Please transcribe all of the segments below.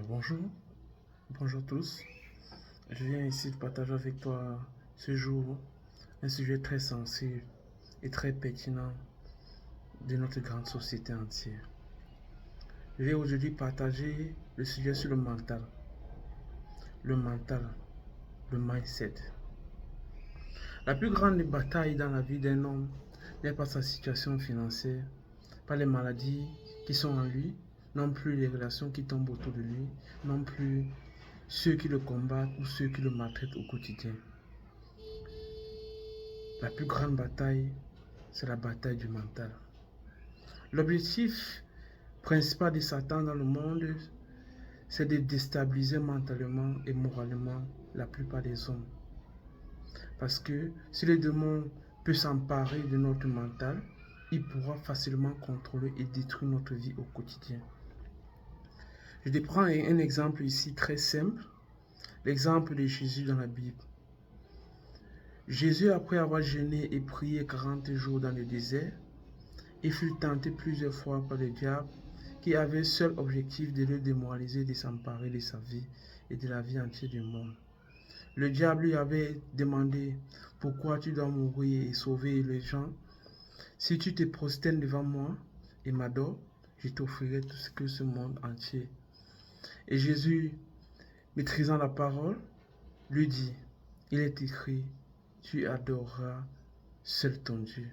Bonjour, bonjour tous. Je viens ici de partager avec toi ce jour un sujet très sensible et très pertinent de notre grande société entière. Je vais aujourd'hui partager le sujet sur le mental, le mindset. La plus grande bataille dans la vie d'un homme n'est pas sa situation financière, pas les maladies qui sont en lui, non plus les relations qui tombent autour de lui, non plus ceux qui le combattent ou ceux qui le maltraitent au quotidien. La plus grande bataille, c'est la bataille du mental. L'objectif principal de Satan dans le monde, c'est de déstabiliser mentalement et moralement la plupart des hommes. Parce que si le démon peut s'emparer de notre mental, il pourra facilement contrôler et détruire notre vie au quotidien. Je te prends un exemple ici très simple, l'exemple de Jésus dans la Bible. Jésus, après avoir jeûné et prié 40 jours dans le désert, il fut tenté plusieurs fois par le diable qui avait seul objectif de le démoraliser, de s'emparer de sa vie et de la vie entière du monde. Le diable lui avait demandé pourquoi tu dois mourir et sauver les gens. Si tu te prosternes devant moi et m'adores, je t'offrirai tout ce que ce monde entier. Et Jésus, maîtrisant la parole, lui dit, il est écrit, tu adoreras seul ton Dieu.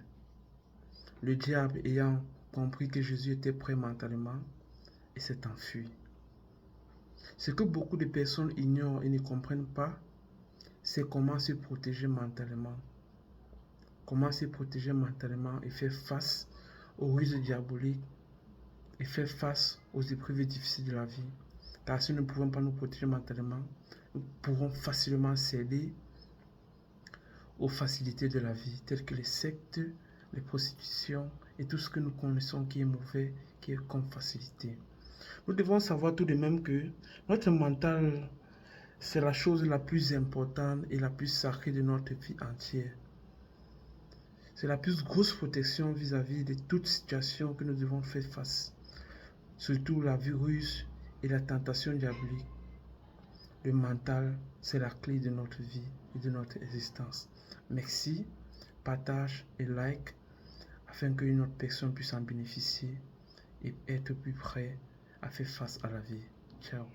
Le diable ayant compris que Jésus était prêt mentalement, il s'est enfui. Ce que beaucoup de personnes ignorent et ne comprennent pas, c'est comment se protéger mentalement. Comment se protéger mentalement et faire face aux ruses diaboliques et faire face aux épreuves difficiles de la vie. Car si nous ne pouvons pas nous protéger mentalement, nous pourrons facilement céder aux facilités de la vie, telles que les sectes, les prostitutions et tout ce que nous connaissons qui est mauvais, qui est comme facilité. Nous devons savoir tout de même que notre mental, c'est la chose la plus importante et la plus sacrée de notre vie entière. C'est la plus grosse protection vis-à-vis de toute situation que nous devons faire face, surtout la virus et la tentation diabolique. Le mental, c'est la clé de notre vie et de notre existence. Merci, partage et like afin qu'une autre personne puisse en bénéficier et être plus prêt à faire face à la vie. Ciao.